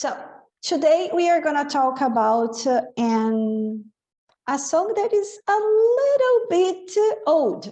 So today we are going to talk about a song that is a little bit old,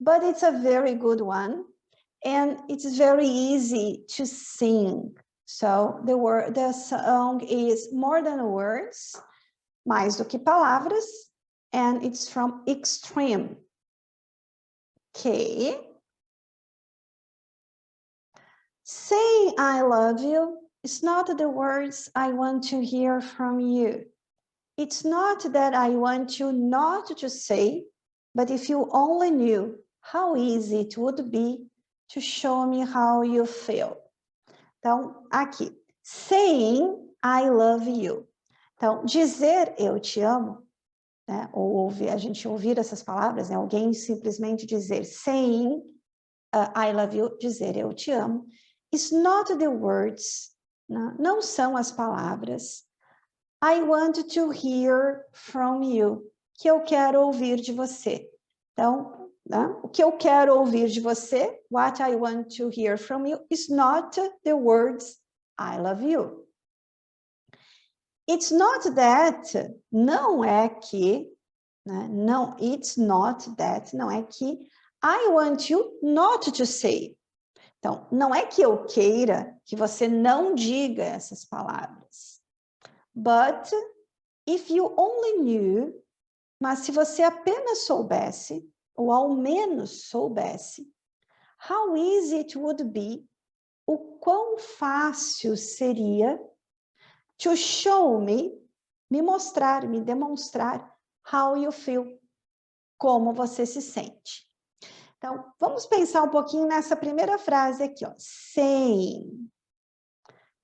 but it's a very good one, and it's very easy to sing. So the song is More Than Words, Mais do que Palavras, and it's from Extreme. Okay. Saying I love you is not the words I want to hear from you. It's not that I want you not to say, but if you only knew how easy it would be to show me how you feel. Então, aqui, saying I love you. Então, dizer eu te amo, né? Ou a gente ouvir essas palavras, né? Alguém simplesmente dizer saying I love you, dizer eu te amo, is not the words, não são as palavras. I want to hear from you, que eu quero ouvir de você. Então, o que eu quero ouvir de você, what I want to hear from you, is not the words I love you. It's not that, não é que, né? Não, it's not that, não é que I want you not to say. Então, não é que eu queira que você não diga essas palavras. But if you only knew, mas se você apenas soubesse, ou ao menos soubesse, how easy it would be, o quão fácil seria to show me mostrar, me demonstrar how you feel, como você se sente. Então, vamos pensar um pouquinho nessa primeira frase aqui, ó, saying.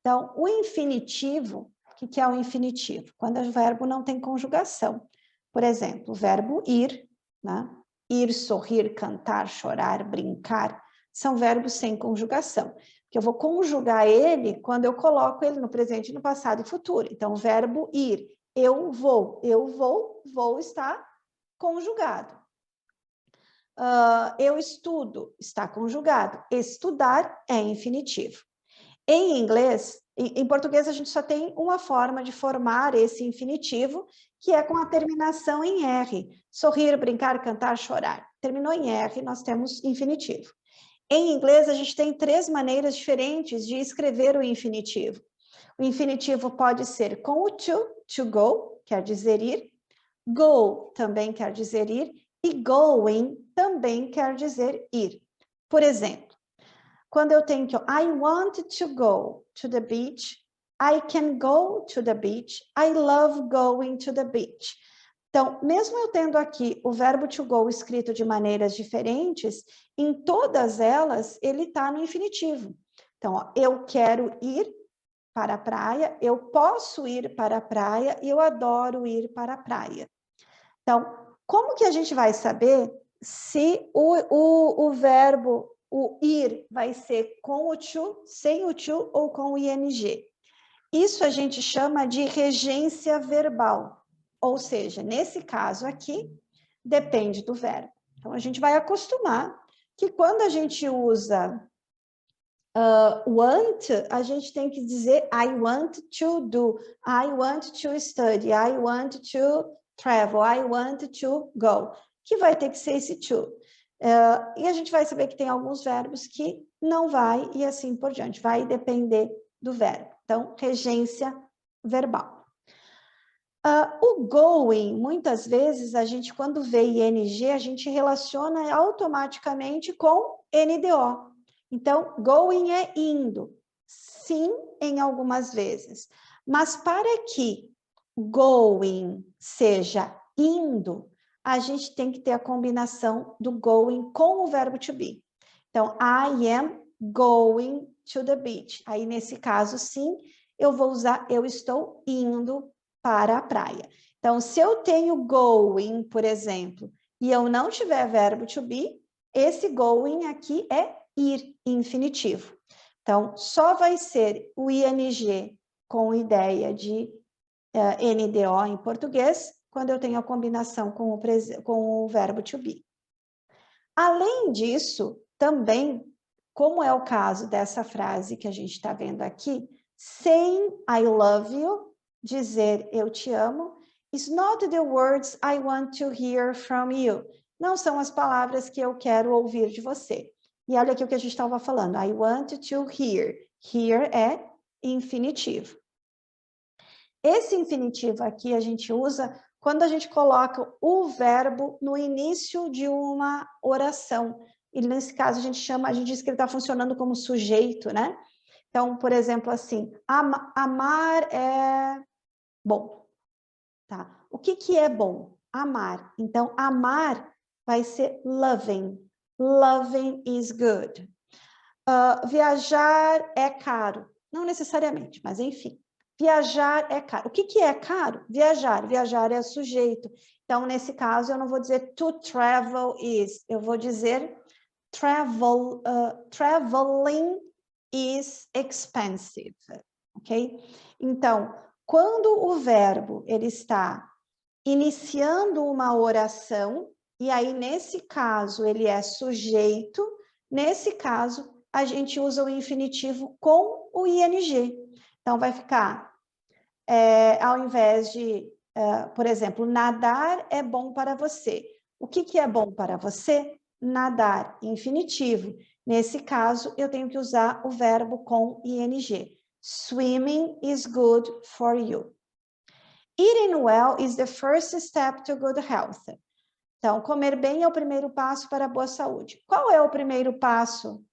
Então, o infinitivo, o que é o infinitivo? Quando o verbo não tem conjugação. Por exemplo, o verbo ir, né? Ir, sorrir, cantar, chorar, brincar, são verbos sem conjugação. Porque eu vou conjugar ele quando eu coloco ele no presente, no passado e futuro. Então, o verbo ir, eu vou está conjugado. Eu estudo, está conjugado. Estudar é infinitivo. Em inglês, em português, a gente só tem uma forma de formar esse infinitivo, que é com a terminação em R. Sorrir, brincar, cantar, chorar. Terminou em R, nós temos infinitivo. Em inglês, a gente tem 3 maneiras diferentes de escrever o infinitivo. O infinitivo pode ser com o to go, quer dizer ir. Go também quer dizer ir. E going também quer dizer ir. Por exemplo, quando eu tenho que I want to go to the beach, I can go to the beach, I love going to the beach. Então, mesmo eu tendo aqui o verbo to go escrito de maneiras diferentes, em todas elas ele está no infinitivo. Então, ó, eu quero ir para a praia, eu posso ir para a praia e eu adoro ir para a praia. Então, como que a gente vai saber se o verbo, o ir, vai ser com o to, sem o to ou com o ing? Isso a gente chama de regência verbal. Ou seja, nesse caso aqui, depende do verbo. Então, a gente vai acostumar que quando a gente usa want, a gente tem que dizer I want to do, I want to study, I want to travel, I want to go, que vai ter que ser esse to. E a gente vai saber que tem alguns verbos que não vai, e assim por diante, vai depender do verbo. Então, regência verbal. O going, muitas vezes, a gente, quando vê ing, a gente relaciona automaticamente com NDO. Então, going é indo, sim, em algumas vezes. Mas para que going seja indo, a gente tem que ter a combinação do going com o verbo to be. Então, I am going to the beach. Aí, nesse caso, sim, eu vou usar eu estou indo para a praia. Então, se eu tenho going, por exemplo, e eu não tiver verbo to be, esse going aqui é ir, infinitivo. Então, só vai ser o ing com ideia de NDO em português, quando eu tenho a combinação com o verbo to be. Além disso, também, como é o caso dessa frase que a gente está vendo aqui, Saying I love you, dizer eu te amo, is not the words I want to hear from you. Não são as palavras que eu quero ouvir de você. E olha aqui o que a gente estava falando. I want to hear. Hear é infinitivo. Esse infinitivo aqui a gente usa quando a gente coloca o verbo no início de uma oração. E nesse caso a gente diz que ele está funcionando como sujeito, né? Então, por exemplo, assim, amar é bom. Tá? O que é bom? Amar. Então, amar vai ser loving. Loving is good. Viajar é caro. Não necessariamente, mas enfim. Viajar é caro. O que é caro? Viajar. Viajar é sujeito. Então, nesse caso, eu não vou dizer to travel is. Eu vou dizer traveling is expensive. Ok? Então, quando o verbo ele está iniciando uma oração, e aí, nesse caso, ele é sujeito, nesse caso, a gente usa o infinitivo com o ing. Então, vai ficar, ao invés de, por exemplo, nadar é bom para você. O que é bom para você? Nadar, infinitivo. Nesse caso, eu tenho que usar o verbo com ing. Swimming is good for you. Eating well is the first step to good health. Então, comer bem é o primeiro passo para a boa saúde. Qual é o primeiro passo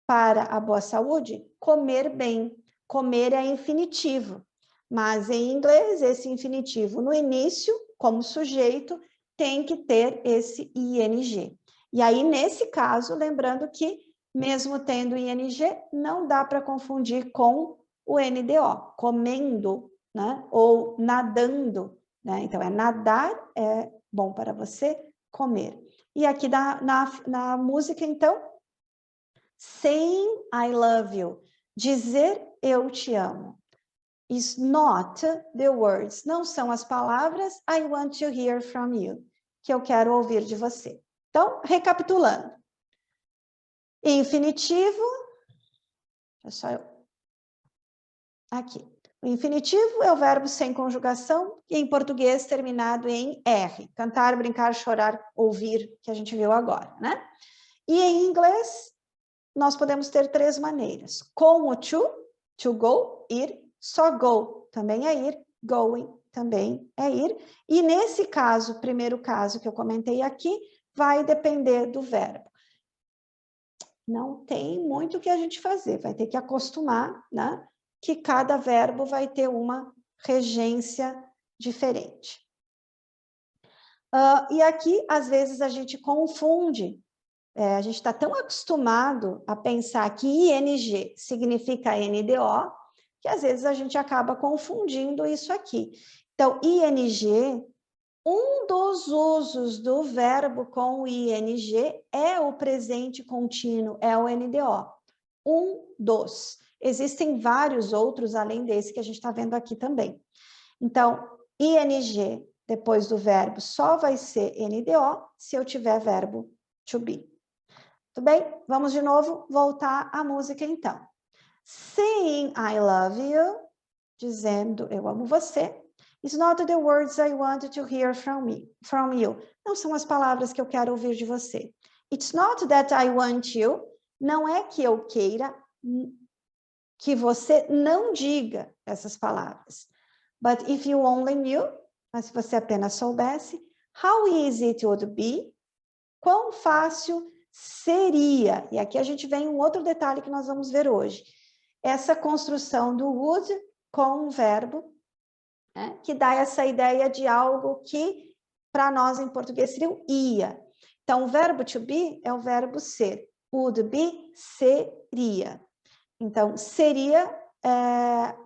para a boa saúde? Comer bem. Comer é infinitivo, mas em inglês, esse infinitivo no início, como sujeito, tem que ter esse ing. E aí, nesse caso, lembrando que, mesmo tendo ing, não dá para confundir com o NDO, comendo, né? Ou nadando, né? Então, nadar é bom para você comer. E aqui na música, então, saying I love you, dizer eu te amo, is not the words, não são as palavras I want to hear from you, que eu quero ouvir de você. Então, recapitulando. Infinitivo, é só eu. Aqui. O infinitivo é o verbo sem conjugação e em português terminado em R. Cantar, brincar, chorar, ouvir, que a gente viu agora, né? E em inglês, nós podemos ter três maneiras. Com o to go, ir, só go também é ir, going também é ir. E nesse caso, primeiro caso que eu comentei aqui, vai depender do verbo. Não tem muito o que a gente fazer, vai ter que acostumar, né? Que cada verbo vai ter uma regência diferente. E aqui, às vezes, a gente confunde. A gente está tão acostumado a pensar que ing significa NDO, que às vezes a gente acaba confundindo isso aqui. Então, ing, um dos usos do verbo com ing é o presente contínuo, é o NDO. Um dos. Existem vários outros além desse que a gente está vendo aqui também. Então, ing depois do verbo só vai ser NDO se eu tiver verbo to be. Tudo bem? Vamos de novo voltar à música então. Saying I love you, dizendo eu amo você, is not the words I want to hear from you. Não são as palavras que eu quero ouvir de você. It's not that I want you, não é que eu queira que você não diga essas palavras. But if you only knew, mas se você apenas soubesse, how easy it would be, quão fácil seria. E aqui a gente vem um outro detalhe que nós vamos ver hoje. Essa construção do would com o verbo, né, que dá essa ideia de algo que, para nós em português, seria o ia. Então, o verbo to be é o verbo ser. Would be, seria. Então, seria,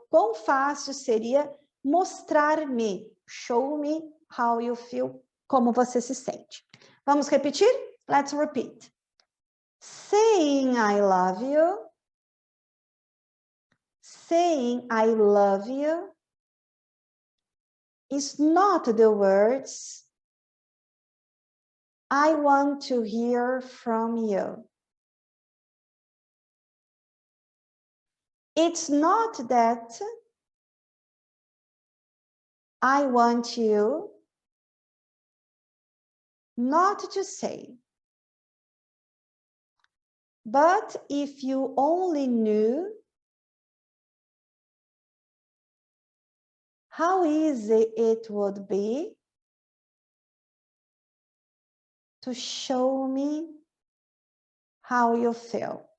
quão fácil seria mostrar-me, show me how you feel, como você se sente. Vamos repetir? Let's repeat. Saying I love you. Saying I love you is not the words I want to hear from you. It's not that I want you not to say. But if you only knew how easy it would be to show me how you feel.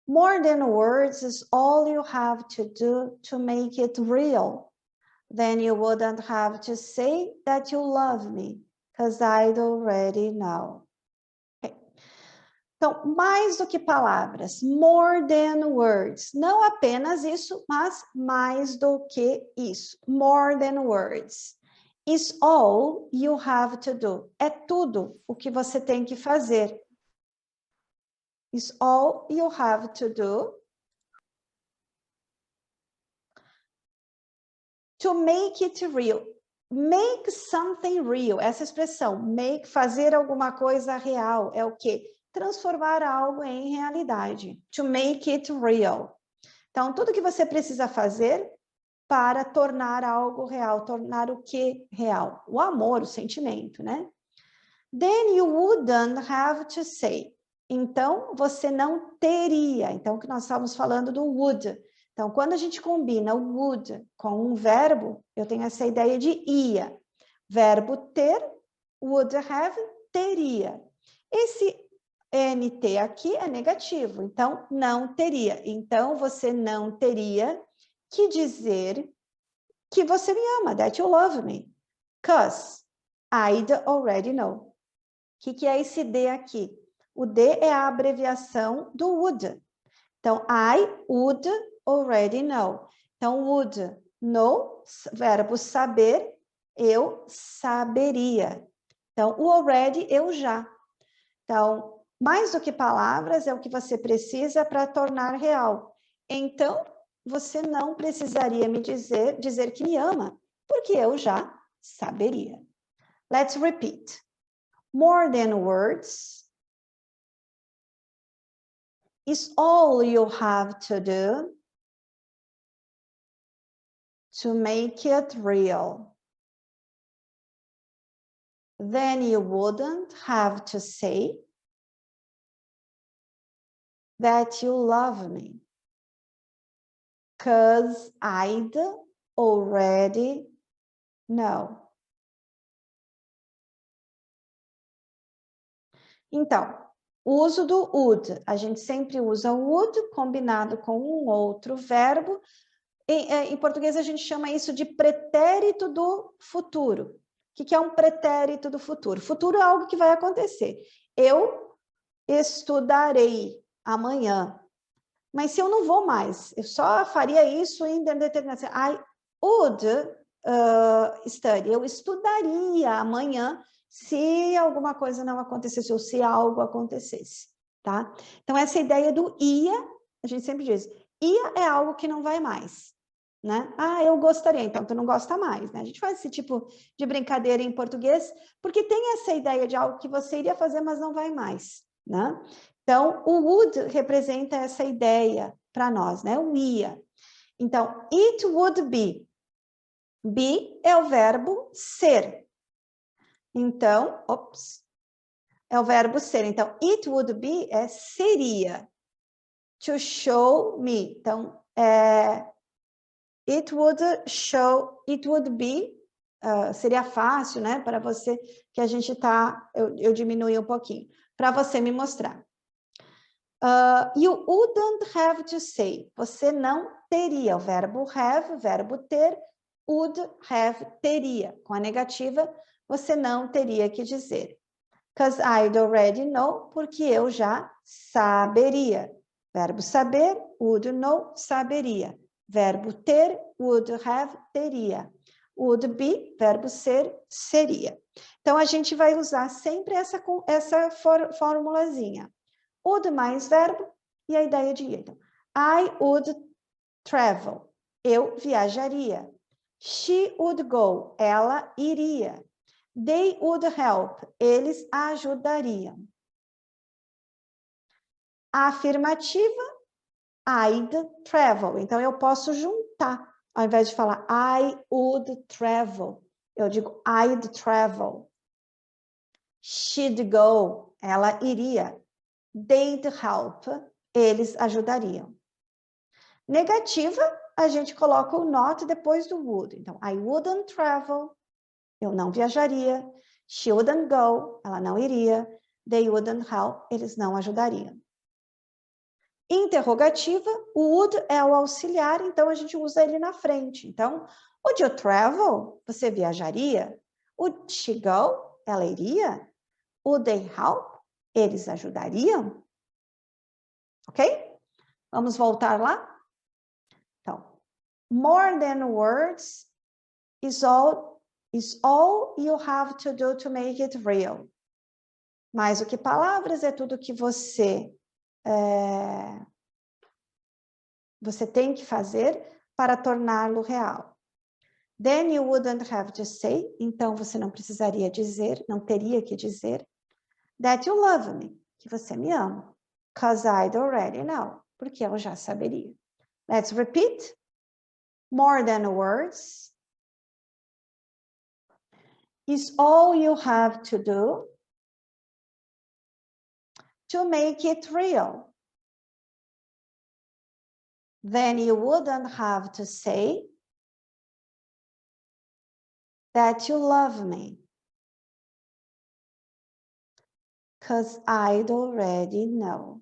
More than words is all you have to do to make it real. Then you wouldn't have to say that you love me, because I'd already know. Okay. Então, mais do que palavras, more than words. Não apenas isso, mas mais do que isso. More than words. Is all you have to do. É tudo o que você tem que fazer. Is all you have to do to make it real. Make something real. Essa expressão, make, fazer alguma coisa real, é o quê? Transformar algo em realidade. To make it real. Então, tudo que você precisa fazer para tornar algo real. Tornar o que real? O amor, o sentimento, né? Then you wouldn't have to say. Então, você não teria. Então, que nós estávamos falando do would. Então, quando a gente combina o would com um verbo, eu tenho essa ideia de ia. Verbo ter, would have, teria. Esse NT aqui é negativo, então não teria. Então, você não teria que dizer que você me ama, that you love me. 'Cause I'd already know. O que é esse D aqui? O D é a abreviação do would. Então, I would already know. Então, would know, verbo saber, eu saberia. Então, o already, eu já. Então, mais do que palavras, é o que você precisa para tornar real. Então, você não precisaria me dizer que me ama, porque eu já saberia. Let's repeat. More than words is all you have to do to make it real. Then you wouldn't have to say that you love me, 'cause I'd already know. Então, o uso do would, a gente sempre usa o would combinado com um outro verbo. Em português a gente chama isso de pretérito do futuro. O que é um pretérito do futuro? Futuro é algo que vai acontecer. Eu estudarei amanhã. Mas se eu não vou mais, eu só faria isso em determinação. I would study. Eu estudaria amanhã se alguma coisa não acontecesse ou se algo acontecesse, tá? Então, essa ideia do ia, a gente sempre diz, ia é algo que não vai mais, né? Ah, eu gostaria, então tu não gosta mais, né? A gente faz esse tipo de brincadeira em português, porque tem essa ideia de algo que você iria fazer, mas não vai mais, né? Então, o would representa essa ideia para nós, né? O ia. Então, it would be. Be é o verbo ser. Então, é o verbo ser. Então, it would be é seria. To show me. Então, it would be, seria fácil, né? Para você, que a gente tá, eu diminui um pouquinho, para você me mostrar. You wouldn't have to say. Você não teria. O verbo have, verbo ter, would have, teria. Com a negativa, você não teria que dizer. 'Cause I'd already know, porque eu já saberia. Verbo saber, would know, saberia. Verbo ter, would have, teria. Would be, verbo ser, seria. Então, a gente vai usar sempre essa formulazinha. Would mais verbo e a ideia de ir. Então, I would travel. Eu viajaria. She would go. Ela iria. They would help. Eles ajudariam. A afirmativa, I'd travel. Então, eu posso juntar. Ao invés de falar I would travel, eu digo I'd travel. She'd go. Ela iria. They'd help. Eles ajudariam. Negativa, a gente coloca o not depois do would. Então, I wouldn't travel. Eu não viajaria. She wouldn't go. Ela não iria. They wouldn't help. Eles não ajudariam. Interrogativa, o would é o auxiliar, então a gente usa ele na frente. Então, would you travel? Você viajaria? Would she go? Ela iria? Would they help? Eles ajudariam? Ok? Vamos voltar lá? Então, more than words is all you have to do to make it real. Mais do que palavras é tudo que você tem que fazer para torná-lo real. Then you wouldn't have to say, então você não precisaria dizer, não teria que dizer, that you love me, que você me ama, because I'd already know, porque eu já saberia. Let's repeat. More than words is all you have to do to make it real. Then you wouldn't have to say that you love me, because I'd already know.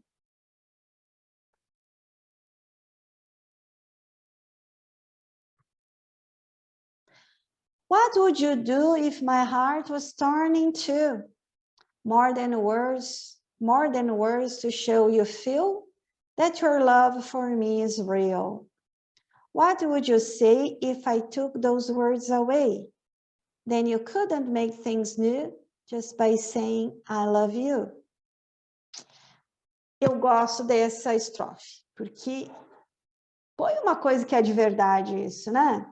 What would you do if my heart was torn in two? More than words to show you feel that your love for me is real. What would you say if I took those words away? Then you couldn't make things new just by saying I love you. Eu gosto dessa estrofe, porque põe uma coisa que é de verdade isso, né?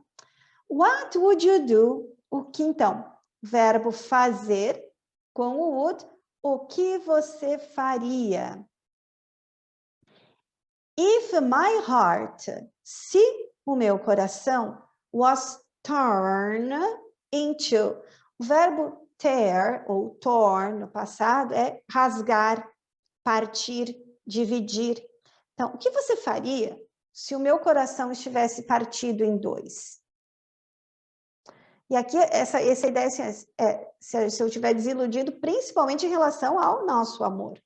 What would you do? O que então? Verbo fazer com o would. O que você faria? If my heart, se o meu coração, was torn into. O verbo tear ou torn no passado é rasgar, partir, dividir. Então, o que você faria se o meu coração estivesse partido em dois? E aqui, essa ideia assim, se eu estiver desiludido, principalmente em relação ao nosso amor.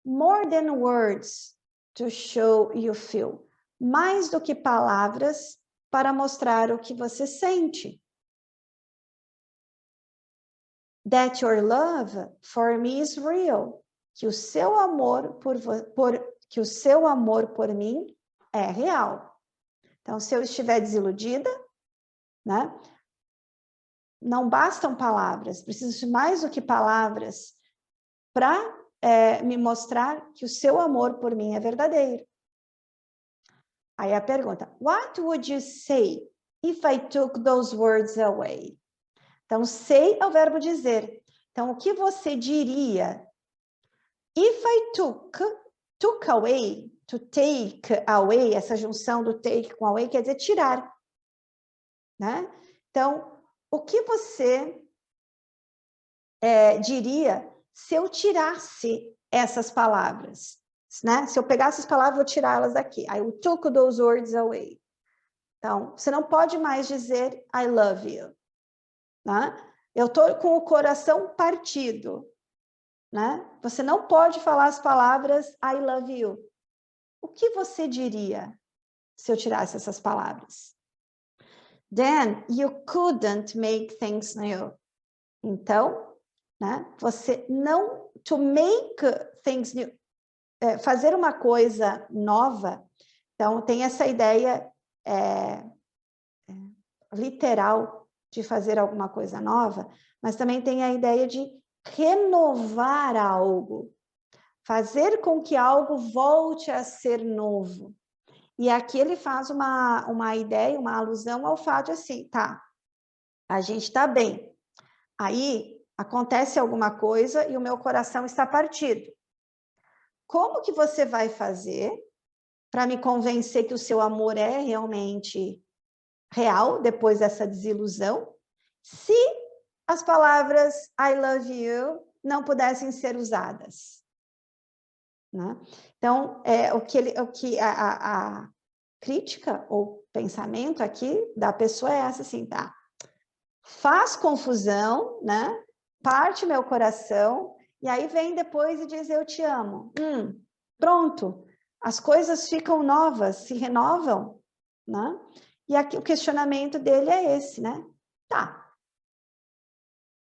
More than words to show you feel. Mais do que palavras para mostrar o que você sente. That your love for me is real. Que o seu amor por mim é real. Então, se eu estiver desiludida, né? Não bastam palavras, preciso de mais do que palavras para me mostrar que o seu amor por mim é verdadeiro. Aí a pergunta, what would you say if I took those words away? Então, say é o verbo dizer. Então, o que você diria? If I took away, to take away, essa junção do take com away quer dizer tirar, né? Então, o que você diria se eu tirasse essas palavras? Né? Se eu pegasse as palavras, vou tirá-las daqui. I took those words away. Então, você não pode mais dizer I love you. Né? Eu estou com o coração partido. Né? Você não pode falar as palavras I love you. O que você diria se eu tirasse essas palavras? Then you couldn't make things new. Então, né, você não... To make things new. Fazer uma coisa nova. Então, tem essa ideia literal de fazer alguma coisa nova, mas também tem a ideia de renovar algo. Fazer com que algo volte a ser novo. E aqui ele faz uma ideia, uma alusão ao fato assim, tá, a gente está bem. Aí acontece alguma coisa e o meu coração está partido. como que você vai fazer para me convencer que o seu amor é realmente real, depois dessa desilusão, se as palavras I love you não pudessem ser usadas? Né? Então, o que a crítica ou pensamento aqui da pessoa é essa, assim, tá? Faz confusão, né? Parte meu coração, e aí vem depois e diz eu te amo. Pronto, as coisas ficam novas, se renovam, né? E aqui o questionamento dele é esse, né? Tá.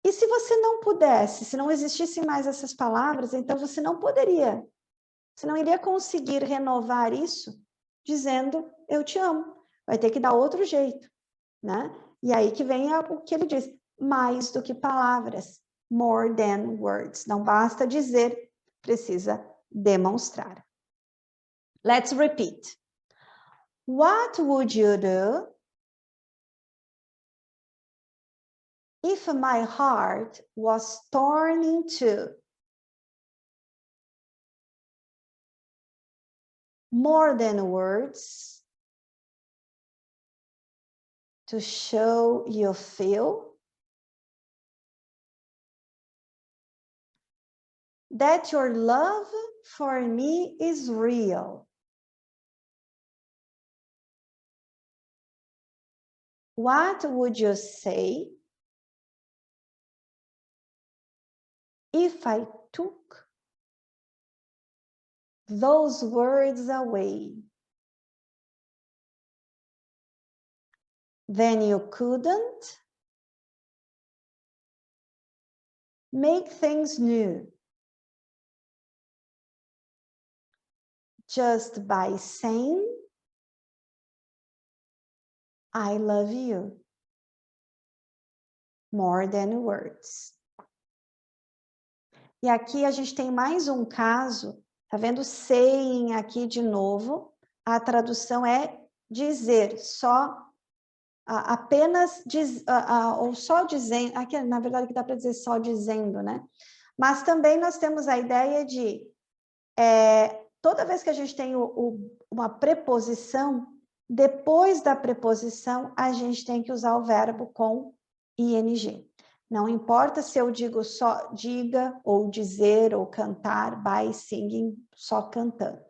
E se você não pudesse, se não existissem mais essas palavras, então você não poderia, você não iria conseguir renovar isso dizendo eu te amo. Vai ter que dar outro jeito, né? E aí que vem o que ele diz, mais do que palavras, more than words. Não basta dizer, precisa demonstrar. Let's repeat. What would you do if my heart was torn in two? More than words to show you feel that your love for me is real. What would you say if I took those words away? Then you couldn't make things new just by saying I love you more than words. E aqui a gente tem mais um caso, tá vendo? Saying aqui de novo, a tradução é dizer, só, apenas, ou só dizendo, aqui na verdade que dá para dizer só dizendo, né? Mas também nós temos a ideia de, toda vez que a gente tem uma preposição, depois da preposição, a gente tem que usar o verbo com ing. Não importa se eu digo só diga, ou dizer, ou cantar, by singing, só cantando.